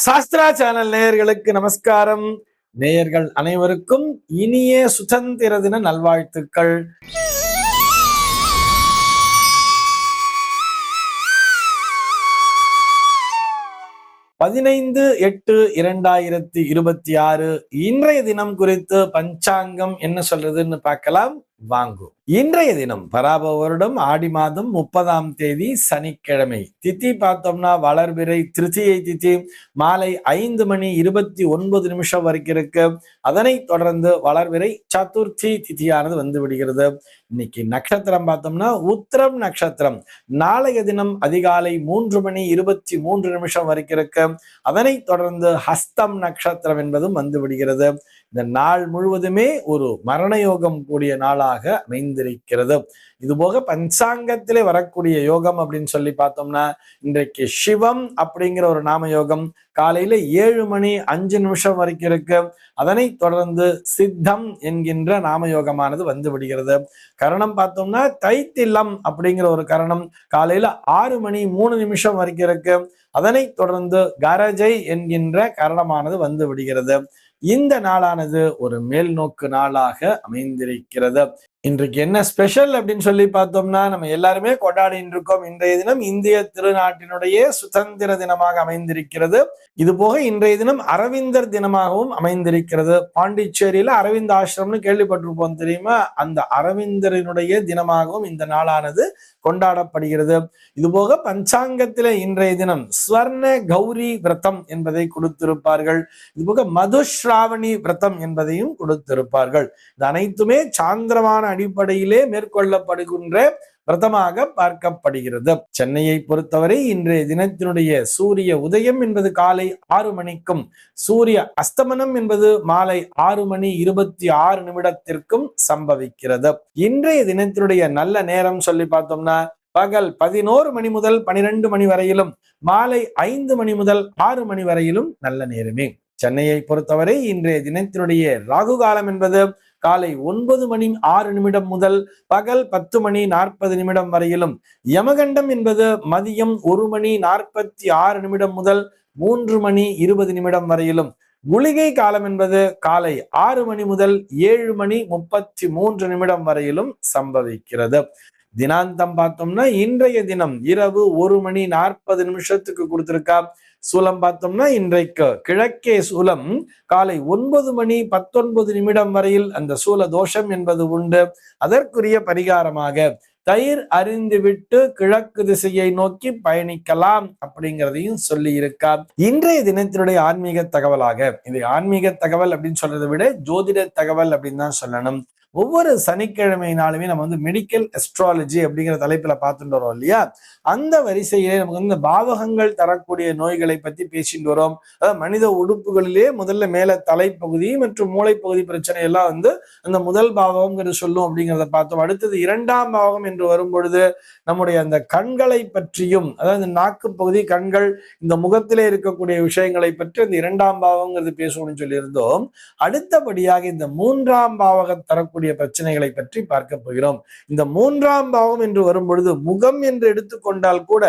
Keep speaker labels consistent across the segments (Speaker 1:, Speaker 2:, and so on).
Speaker 1: Sastra channel நேயர்களுக்கு நமஸ்காரம். நேயர்கள் அனைவருக்கும் இனிய சுதந்திர தின நல்வாழ்த்துக்கள். 15/8/2026 இன்றைய தினம் குறித்து பஞ்சாங்கம் என்ன சொல்றதுன்னு பார்க்கலாம் வாங்கு. இன்றைய தினம் பராபவ வருடம் ஆடி மாதம் 30ஆம் தேதி சனிக்கிழமை. திதி பார்த்தோம்னா வளர்பிறை திருதியை திதி மாலை 5:29 வரைக்கும் இருக்கு. அதனை தொடர்ந்து வளர்பிறை சதுர்த்தி திதியானது வந்து விடுகிறது. இன்னைக்கு நட்சத்திரம் பார்த்தோம்னா உத்திரம் நட்சத்திரம். நாளைய தினம் அதிகாலை 3:23 வரைக்கும் இருக்கு. அதனை தொடர்ந்து ஹஸ்தம் நட்சத்திரம் என்பதும் வந்து விடுகிறது. இந்த நாள் முழுவதுமே ஒரு மரண யோகம் கூடிய நாளாக அமைந்திருக்கிறது. இதுபோக பஞ்சாங்கத்திலே வரக்கூடிய யோகம் அப்படின்னு சொல்லி பார்த்தோம்னா இன்றைக்கு சிவம் அப்படிங்கிற ஒரு நாம யோகம் காலையில 7:05 வரைக்கும் இருக்கு. அதனை தொடர்ந்து சித்தம் என்கின்ற நாம யோகமானது வந்து விடுகிறது. கரணம் பார்த்தோம்னா தைத்தில்லம் அப்படிங்கிற ஒரு கரணம் காலையில 6:03 வரைக்கும் இருக்கு. அதனை தொடர்ந்து கரஜை என்கின்ற கரணமானது வந்து விடுகிறது. இந்த நாளானது ஒரு மேல் நோக்கு நாளாக அமைந்திருக்கிறது. இன்றைக்கு என்ன ஸ்பெஷல் அப்படின்னு சொல்லி பார்த்தோம்னா நம்ம எல்லாருமே கொண்டாடிட்டு இருக்கோம். இன்றைய தினம் இந்திய திருநாட்டினுடைய சுதந்திர தினமாக அமைந்திருக்கிறது. இது போக இன்றைய தினம் அரவிந்தர் தினமாகவும் அமைந்திருக்கிறது. பாண்டிச்சேரியில அரவிந்த் ஆசிரம்னு கேள்விப்பட்டிருப்போம் தெரியுமா? அந்த அரவிந்தரினுடைய தினமாகவும் இந்த நாளானது கொண்டாடப்படுகிறது. இதுபோக பஞ்சாங்கத்தில இன்றைய தினம் ஸ்வர்ண கௌரி விரதம் என்பதை கொடுத்திருப்பார்கள். இதுபோக மதுஸ்ராவணி விரதம் என்பதையும் கொடுத்திருப்பார்கள். இது அனைத்துமே சாந்திரமான அடிப்படையிலே மேற்கொள்ளப்படுகின்ற விரதமாக பார்க்கப்படுகிறது. சென்னையை பொறுத்தவரை இன்றைய தினத்தினுடைய சூரிய உதயம் என்பது காலை 6 மணிக்கும் சூரிய அஸ்தமனம் என்பது மாலை 6:26 சம்பவிக்கிறது. இன்றைய தினத்தினுடைய நல்ல நேரம் சொல்லி பார்த்தோம்னா பகல் 11 மணி முதல் 12 மணி வரையிலும் மாலை 5 மணி முதல் 6 மணி வரையிலும் நல்ல நேரமே. சென்னையை பொறுத்தவரை இன்றைய தினத்தினுடைய ராகு காலம் என்பது காலை 9:06 முதல் பகல் 10:40 வரையிலும், யமகண்டம் என்பது மதியம் 1:46 முதல் 3:20 வரையிலும், குளிகை காலம் என்பது காலை 6 மணி முதல் 7:33 வரையிலும் சம்பவிக்கிறது. தினாந்தம் பார்த்தோம்னா இன்றைய தினம் இரவு 1:40 கொடுத்திருக்கா. சூலம் பார்த்தோம்னா இன்றைக்கு கிழக்கே சூலம் காலை 9:19 வரையில் அந்த சூல தோஷம் என்பது உண்டு. அதற்குரிய பரிகாரமாக தயிர் அறிந்துவிட்டு கிழக்கு திசையை நோக்கி பயணிக்கலாம் அப்படிங்கிறதையும் சொல்லி இருக்கா. இன்றைய தினத்தினுடைய ஆன்மீக தகவலாக, இது ஆன்மீக தகவல் அப்படின்னு சொல்றதை விட ஜோதிட தகவல் அப்படின்னு தான் சொல்லணும். ஒவ்வொரு சனிக்கிழமை நாளுமே நம்ம வந்து மெடிக்கல் அஸ்ட்ராலஜி அப்படிங்கிற தலைப்புல பார்த்துட்டு வரோம் இல்லையா? அந்த வரிசையிலே நமக்கு வந்து பாவகங்கள் தரக்கூடிய நோய்களை பத்தி பேசிட்டு வரோம். அதாவது மனித உறுப்புகளிலே முதல்ல மேல தலைப்பகுதி மற்றும் மூளைப்பகுதி பிரச்சனை எல்லாம் வந்து அந்த முதல் பாவகம்ங்கிறது சொல்லும் அப்படிங்கிறத பார்த்தோம். அடுத்தது 2ஆம் பாவகம் என்று வரும் பொழுது நம்முடைய அந்த கண்களை பற்றியும், அதாவது நாக்கு பகுதி, கண்கள், இந்த முகத்திலே இருக்கக்கூடிய விஷயங்களை பற்றி அந்த 2ஆம் பாவம்ங்கிறது பேசணும்னு சொல்லியிருந்தோம். அடுத்தபடியாக இந்த 3ஆம் பாவகம் தரக்கூடிய பிரச்சனைகளை பற்றி பார்க்க போகிறோம். இந்த 3ஆம் பாவம் என்று வரும் பொழுது முகம் என்று எடுத்துக்கொண்டால் கூட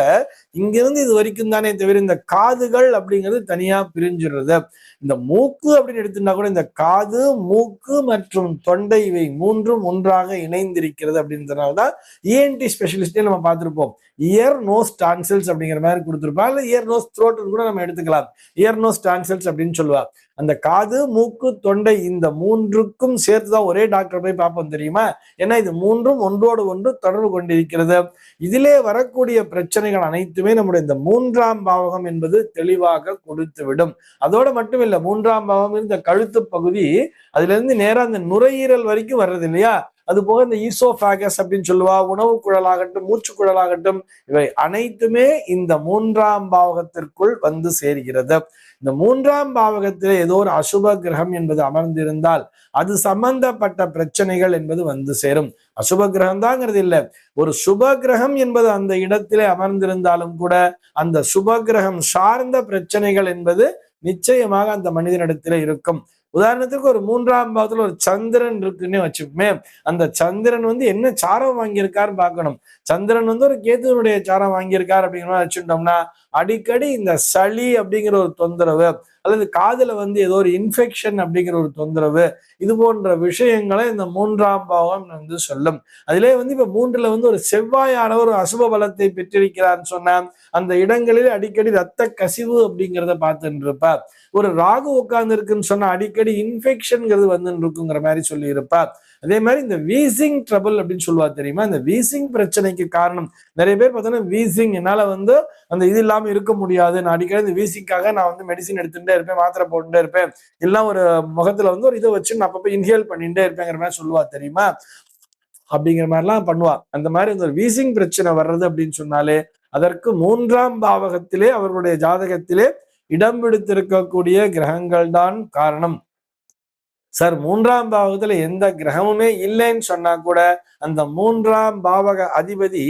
Speaker 1: இங்கிருந்து இது வரைக்கும் தானே தவிர இந்த காதுகள் அப்படிங்கிறது தனியா பிரிஞ்சிடுறது. இந்த மூக்கு அப்படின்னு எடுத்துட்டா கூட இந்த காது, மூக்கு மற்றும் தொண்டை இவை மூன்றும் ஒன்றாக இணைந்திருக்கிறது. அப்படின்றதுனாலதான் ENT ஸ்பெஷலிஸ்டே நம்ம பார்த்திருப்போம். இயர் நோஸ் டான்சில்ஸ் அப்படிங்கிற மாதிரி கொடுத்திருப்பாங்க. இல்ல இயர் நோஸ் த்ரோட் கூட நம்ம எடுத்துக்கலாம். இயர் நோஸ் டான்சில்ஸ் அப்படின்னு சொல்லுவா. அந்த காது, மூக்கு, தொண்டை இந்த மூன்றுக்கும் சேர்த்துதான் ஒரே டாக்டர் போய் பார்ப்போம் தெரியுமா? ஏன்னா இது மூன்றும் ஒன்றோடு ஒன்று தொடர்பு கொண்டிருக்கிறது. இதிலே வரக்கூடிய பிரச்சனைகள் அனைத்துமே நம்முடைய இந்த 3ஆம் பாவகம் என்பது தெளிவாக கொடுத்து விடும். அதோட மட்டும் இல்ல, 3ஆம் பாவம் இந்த கழுத்து பகுதி, அதுல இருந்து நேரா அந்த நுரையீரல் வரைக்கும் வர்றது இல்லையா? அது போக இந்த ஈசோஃபாகஸ் அப்படின்னு சொல்லுவா, உணவு குழலாகட்டும், மூச்சு குழலாகட்டும், இவை அனைத்துமே இந்த 3ஆம் பாவகத்திற்குள் வந்து சேர்கிறது. இந்த 3ஆம் பாவகத்திலே ஏதோ ஒரு அசுப கிரகம் என்பது அமர்ந்திருந்தால் அது சம்பந்தப்பட்ட பிரச்சனைகள் என்பது வந்து சேரும். அசுப கிரகம் தாங்கிறது இல்லை, ஒரு சுப கிரகம் என்பது அந்த இடத்திலே அமர்ந்திருந்தாலும் கூட அந்த சுப கிரகம் சார்ந்த பிரச்சனைகள் என்பது நிச்சயமாக அந்த மனிதனிடத்திலே இருக்கும். உதாரணத்துக்கு ஒரு 3ஆம் பாவத்துல ஒரு சந்திரன் இருக்குன்னே வச்சுப்போமே, அந்த சந்திரன் வந்து என்ன சாரம் வாங்கியிருக்காருன்னு பார்க்கணும். சந்திரன் வந்து ஒரு கேதுவனுடைய சாரம் வாங்கியிருக்காரு அப்படிங்கிற மாதிரி வச்சுட்டோம்னா, அடிக்கடி இந்த சளி அப்படிங்கிற ஒரு தொந்தரவு, அல்லது காதுல வந்து ஏதோ ஒரு இன்ஃபெக்ஷன் அப்படிங்கிற ஒரு தொந்தரவு, இது போன்ற விஷயங்களை இந்த 3ஆம் பாவம் வந்து சொல்லும். அதிலே வந்து இப்ப 3ல வந்து ஒரு செவ்வாயானவர் ஒரு அசுப பலத்தை பெற்றிருக்கிறார்னு சொன்னா, அந்த இடங்களில் அடிக்கடி ரத்த கசிவு அப்படிங்கிறத பார்த்துட்டு இருப்பார். ஒரு ராகு உட்கார்ந்து இருக்குன்னு சொன்னா அடிக்கடி இன்ஃபெக்ஷன்ங்கிறது வந்து இருக்குங்கிற மாதிரி சொல்லி இருப்பார். அதே மாதிரி இந்த வீசிங் ட்ரபிள் அப்படின்னு சொல்லுவா தெரியுமா, இந்த வீசிங் பிரச்சனைக்கு காரணம் நிறைய பேர் பார்த்தோன்னா, வீசிங் என்னால வந்து அந்த இது இல்லாம இருக்க முடியாது, நான் அடிக்கடி இந்த வீசிங்காக நான் வந்து மெடிசின் எடுத்துட்டே இருப்பேன், மாத்திரை போட்டுட்டே இருப்பேன், இல்ல ஒரு முகத்துல வந்து ஒரு இதை வச்சு நான் அப்பப்ப இன்ஹேல் பண்ணிட்டே இருப்பேங்கிற மாதிரி சொல்லுவா தெரியுமா, அப்படிங்கிற மாதிரிலாம் பண்ணுவா. அந்த மாதிரி இந்த வீசிங் பிரச்சனை வர்றது அப்படின்னு சொன்னாலே அதற்கு 3ஆம் பாவகத்திலே அவர்களுடைய ஜாதகத்திலே இடம் பிடித்திருக்கக்கூடிய கிரகங்கள் தான் காரணம். சார் 3ஆம் பாவகத்துல எந்த கிரகமுமே இல்லைன்னு சொன்னா கூட அந்த 3ஆம் பாவக அதிபதி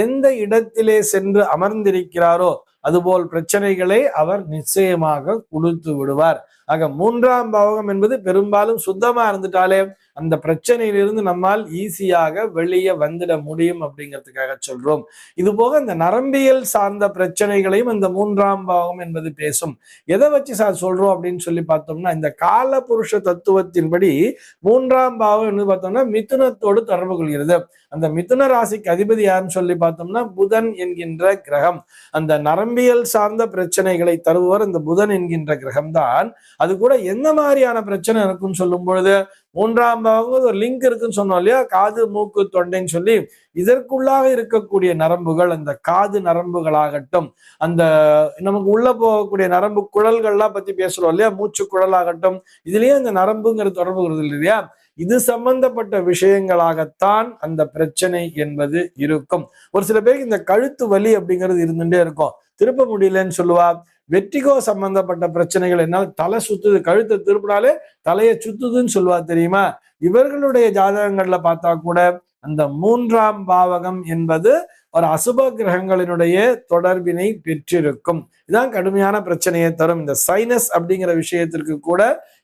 Speaker 1: எந்த இடத்திலே சென்று அமர்ந்திருக்கிறாரோ அதுபோல் பிரச்சனைகளை அவர் நிச்சயமாக கொடுத்து விடுவார். ஆக 3ஆம் பாவகம் என்பது பெரும்பாலும் சுத்தமா இருந்துட்டாலே அந்த பிரச்சனையிலிருந்து நம்மால் ஈஸியாக வெளியே வந்துட முடியும் அப்படிங்கிறதுக்காக சொல்றோம். இது போக இந்த நரம்பியல் சார்ந்த பிரச்சனைகளையும் இந்த 3ஆம் பாவகம் என்பது பேசும். எதை வச்சு சார் சொல்றோம் அப்படின்னு சொல்லி பார்த்தோம்னா, இந்த கால புருஷ தத்துவத்தின்படி 3ஆம் பாவம் என்று பார்த்தோம்னா மிதுனத்தோடு தொடர்பு கொள்கிறது. அந்த மிதுன ராசிக்கு அதிபதி யாருன்னு சொல்லி பார்த்தோம்னா புதன் என்கின்ற கிரகம். அந்த நரம்பியல் சார்ந்த பிரச்சனைகளை தருபவர் இந்த புதன் என்கின்ற கிரகம் தான். அது கூட எந்த மாதிரியான பிரச்சனை இருக்குன்னு சொல்லும் பொழுது 3ஆம் பாவம் ஒரு லிங்க் இருக்குன்னு சொன்னோம் இல்லையா, காது மூக்கு தொண்டைன்னு சொல்லி, இதற்குள்ளாக இருக்கக்கூடிய நரம்புகள், அந்த காது நரம்புகளாகட்டும், அந்த நமக்கு உள்ள போகக்கூடிய நரம்பு குழல்கள்லாம் பத்தி பேசுறோம் இல்லையா, மூச்சு குழலாகட்டும், இதுலயே அந்த நரம்புங்கிறது தொடர்பு வருது இல்லையா, இது சம்பந்தப்பட்ட விஷயங்களாகத்தான் அந்த பிரச்சனை என்பது இருக்கும். ஒரு சில பேருக்கு இந்த கழுத்து வலி அப்படிங்கிறது இருந்துட்டே இருக்கும், திருப்ப முடியலன்னு சொல்லுவா. வெற்றிகோ சம்பந்தப்பட்ட பிரச்சனைகள், என்னால் தலை சுத்துது, கழுத்தை திருப்பினாலே தலையை சுத்துதுன்னு சொல்லுவா தெரியுமா. இவர்களுடைய ஜாதகங்கள்ல பார்த்தா கூட அந்த 3ஆம் பாவகம் என்பது ஒரு அசுப கிரகங்களினுடைய தொடர்பினை பெற்றிருக்கும். இதான் கடுமையான பிரச்சனையை தரும். இந்த சைனஸ் அப்படிங்கிற விஷயத்திற்கு கூட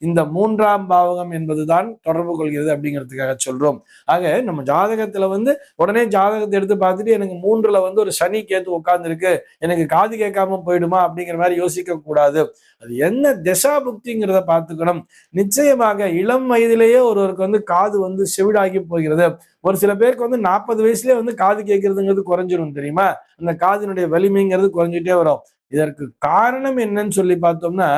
Speaker 1: இந்த 3ஆம் பாவகம் என்பதுதான் தொடர்பு கொள்கிறது அப்படிங்கிறதுக்காக சொல்றோம். ஆக நம்ம ஜாதகத்துல வந்து உடனே ஜாதகத்தை எடுத்து பார்த்துட்டு எனக்கு 3ல வந்து ஒரு சனி கேத்து உட்கார்ந்து இருக்கு, எனக்கு காது கேட்காம போயிடுமா அப்படிங்கிற மாதிரி யோசிக்க கூடாது. அது என்ன திசா புக்திங்கிறத பார்த்துக்கணும். நிச்சயமாக இளம் வயதிலேயே ஒருவருக்கு வந்து காது வந்து செவிடாகி போகிறது. ஒரு சில பேருக்கு வந்து 40 வயசுலயே வந்து காது கேட்கறதுங்கிறது குறைஞ்சிரும் தெரியுமா, அந்த காதினுடைய வலிமைங்கிறது குறைஞ்சிட்டே வரும். இதற்கு காரணம் என்னன்னு சொல்லி பார்த்தோம்னா,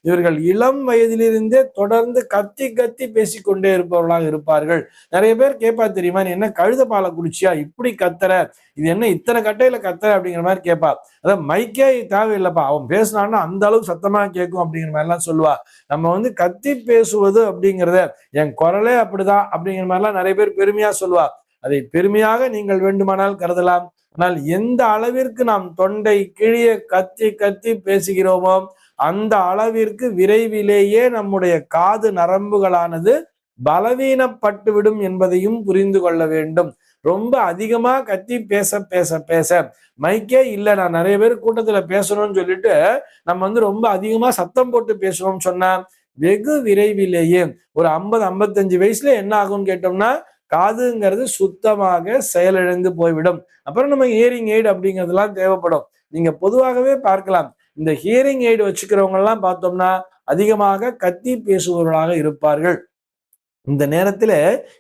Speaker 1: இவர்கள் இளம் வயதிலிருந்தே தொடர்ந்து கத்தி கத்தி பேசிக்கொண்டே இருப்பவர்களாக இருப்பார்கள். நிறைய பேர் கேட்பா தெரியுமா, நீ என்ன கழுத பாலை குடிச்சியா இப்படி கத்துற, இது என்ன இத்தனை கட்டையில கத்துற அப்படிங்கிற மாதிரி கேட்பா. அதான் மைக்கே தேவையில்லைப்பா, அவன் பேசினான்னா அந்த அளவுக்கு சத்தமா கேட்கும் அப்படிங்கிற மாதிரி எல்லாம் சொல்லுவா. நம்ம வந்து கத்தி பேசுவது அப்படிங்கிறத, என் குரலே அப்படிதான் அப்படிங்கிற மாதிரிலாம் நிறைய பேர் பெருமையா சொல்லுவா. அதை பெருமையாக நீங்கள் வேண்டுமானால் கருதலாம். ஆனால் எந்த அளவிற்கு நாம் தொண்டை கிழிய கத்தி கத்தி பேசுகிறோமோ அந்த அளவிற்கு விரைவிலேயே நம்முடைய காது நரம்புகளானது பலவீனப்பட்டுவிடும் என்பதையும் புரிந்து கொள்ள வேண்டும். ரொம்ப அதிகமா கத்தி பேச பேச பேச, மைக்கே இல்லை நான் நிறைய பேர் கூட்டத்துல பேசணும்னு சொல்லிட்டு நம்ம வந்து ரொம்ப அதிகமா சத்தம் போட்டு பேசுவோம்னு சொன்னா வெகு விரைவிலேயே ஒரு 50-55 வயசுல என்ன ஆகும்னு கேட்டோம்னா காதுங்கிறது சுத்தமாக செயலிழந்து போய்விடும். அப்புறம் நம்ம ஹியரிங் எய்டு அப்படிங்கிறதுலாம் தேவைப்படும். நீங்க பொதுவாகவே பார்க்கலாம், இந்த ஹியரிங் எய்டு வச்சுக்கிறவங்க எல்லாம் பார்த்தோம்னா அதிகமாக கத்தி பேசுபவர்களாக இருப்பார்கள். இந்த நேரத்துல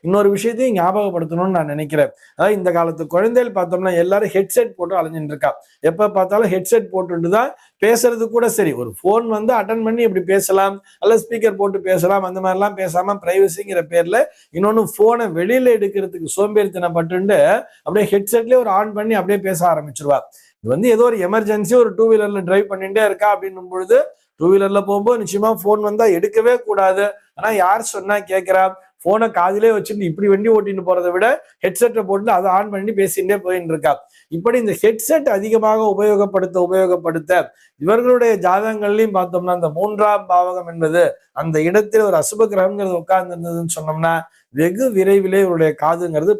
Speaker 1: இன்னொரு விஷயத்தையும் ஞாபகப்படுத்தணும்னு நான் நினைக்கிறேன். அதாவது இந்த காலத்து குழந்தைகள் பார்த்தோம்னா எல்லாரும் ஹெட்செட் போட்டு அலைஞ்சிட்டு இருக்கா. எப்ப பார்த்தாலும் ஹெட்செட் போட்டுதான் பேசுறது கூட சரி, ஒரு போன் வந்து அட்டன் பண்ணி இப்படி பேசலாம், அல்ல ஸ்பீக்கர் போட்டு பேசலாம், அந்த மாதிரிலாம் பேசாம பிரைவசிங்கிற பேர்ல இன்னொன்னு போனை வெளியில எடுக்கிறதுக்கு சோம்பேறித்தனப்பட்டு அப்படியே ஹெட்செட்லயே ஒரு ஆன் பண்ணி அப்படியே பேச ஆரம்பிச்சிருவா. இது வந்து ஏதோ ஒரு எமர்ஜென்சி, ஒரு 2 வீலர்ல டிரைவ் பண்ணிட்டே இருக்கா அப்படின்னும் பொழுது 2 வீலர்ல போகும்போது நிச்சயமா போன் வந்தா எடுக்கவே கூடாது. ஆனா யார் சொன்னா கேட்கிறா, போனை காதிலே வச்சுட்டு இப்படி வண்டி ஓட்டிட்டு போறதை விட ஹெட்செட்டை போட்டு அதை ஆன் பண்ணி பேசிட்டே போயிட்டு இருக்கா. இப்படி இந்த ஹெட்செட் அதிகமாக உபயோகப்படுத்த இவர்களுடைய ஜாதகங்கள்லையும் பார்த்தோம்னா இந்த 3ஆம் பாவகம் என்பது அந்த இடத்தில் ஒரு அசுப கிரகங்கிறது உட்கார்ந்து இருந்ததுன்னு சொன்னோம்னா வெகு விரைவிலே இவருடைய காதுங்கிறது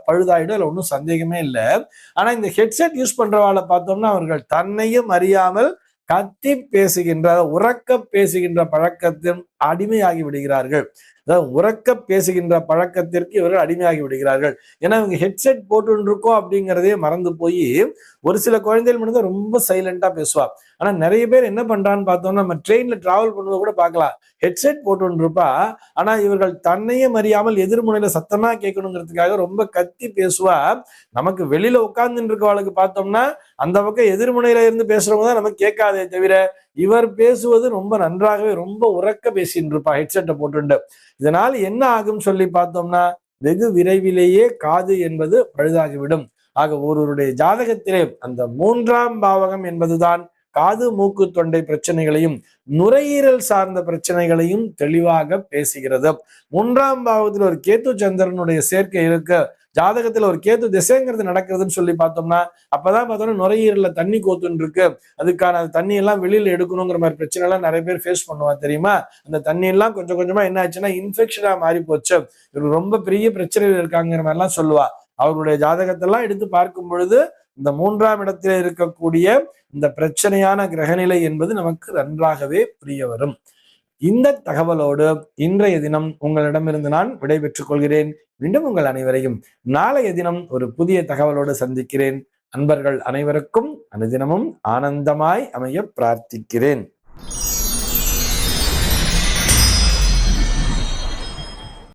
Speaker 1: பழுதாயிடும், அதுல ஒன்றும் சந்தேகமே இல்லை. ஆனா இந்த ஹெட்செட் யூஸ் பண்றவாளை பார்த்தோம்னா அவர்கள் தன்னையும் அறியாமல் கத்தி பேசுகின்ற உரக்க பேசுகின்ற பழக்கத்தின் அடிமையாகி விடுகிறார்கள். அதாவது உரக்க பேசுகின்ற பழக்கத்திற்கு இவர்கள் அடிமையாகி விடுகிறார்கள். ஏன்னா இவங்க ஹெட்செட் போட்டு இருக்கோம் அப்படிங்கிறதே மறந்து போய் ஒரு சில குழந்தைகள் மட்டும் தான் ரொம்ப சைலண்டா பேசுவா. ஆனா நிறைய பேர் என்ன பண்றான்னு பார்த்தோம்னா, நம்ம ட்ரெயின்ல டிராவல் பண்ணும்போது கூட பார்க்கலாம், ஹெட்செட் போட்டு இருப்பா. ஆனா இவர்கள் தன்னையும் அறியாமல் எதிர்முனையில சத்தமா கேட்கணுங்கிறதுக்காக ரொம்ப கத்தி பேசுவா. நமக்கு வெளியில உட்கார்ந்துட்டு இருக்கவளுக்கு பார்த்தோம்னா அந்த பக்கம் எதிர்முனையில இருந்து பேசுறவங்க தான் நமக்கு கேட்காதே தவிர, இவர் பேசுவது ரொம்ப நன்றாகவே ரொம்ப உரக்க பேசிட்டு இருப்பா ஹெட்செட்டை போட்டு. இதனால் என்ன ஆகும் சொல்லி பார்த்தோம்னா, வெகு விரைவிலேயே காது என்பது பழுதாகிவிடும். ஆக ஒருவருடைய ஜாதகத்திலே அந்த 3ஆம் பாவகம் என்பதுதான் காது மூக்கு தொண்டை பிரச்சனைகளையும் நுரையீரல் சார்ந்த பிரச்சனைகளையும் தெளிவாக பேசுகிறது. 3ஆம் பாவத்தில் ஒரு கேத்து சந்திரனுடைய சேர்க்கை இருக்க, ஜாதகத்துல ஒரு கேத்து திசைங்கிறது நடக்கிறதுன்னு சொல்லி பார்த்தோம்னா, அப்பதான் பார்த்தோம்னா நுரையீரல்ல தண்ணி கோத்துன்னு இருக்கு, அதுக்கான தண்ணி எல்லாம் வெளியில எடுக்கணுங்கிற மாதிரி பிரச்சனை எல்லாம் நிறைய பேர் ஃபேஸ் பண்ணுவா தெரியுமா. அந்த தண்ணி எல்லாம் கொஞ்சம் கொஞ்சமா என்ன ஆச்சுன்னா இன்ஃபெக்ஷனா மாறி போச்சு, இவங்க ரொம்ப பெரிய பிரச்சனைகள் இருக்காங்கிற மாதிரி எல்லாம் சொல்லுவா. அவருடைய ஜாதகத்தெல்லாம் எடுத்து பார்க்கும் பொழுது இந்த 3ஆம் இடத்தில் இருக்கக்கூடிய இந்த பிரச்சனையான கிரகநிலை என்பது நமக்கு நன்றாகவே புரிய வரும். இந்த தகவலோடு இன்றைய தினம் உங்களிடமிருந்து நான் விடைபெற்றுக் கொள்கிறேன். மீண்டும் உங்கள் அனைவரையும் நாளைய தினம் ஒரு புதிய தகவலோடு சந்திக்கிறேன். அன்பர்கள் அனைவருக்கும் அனுதினமும் ஆனந்தமாய் அமைய பிரார்த்திக்கிறேன்.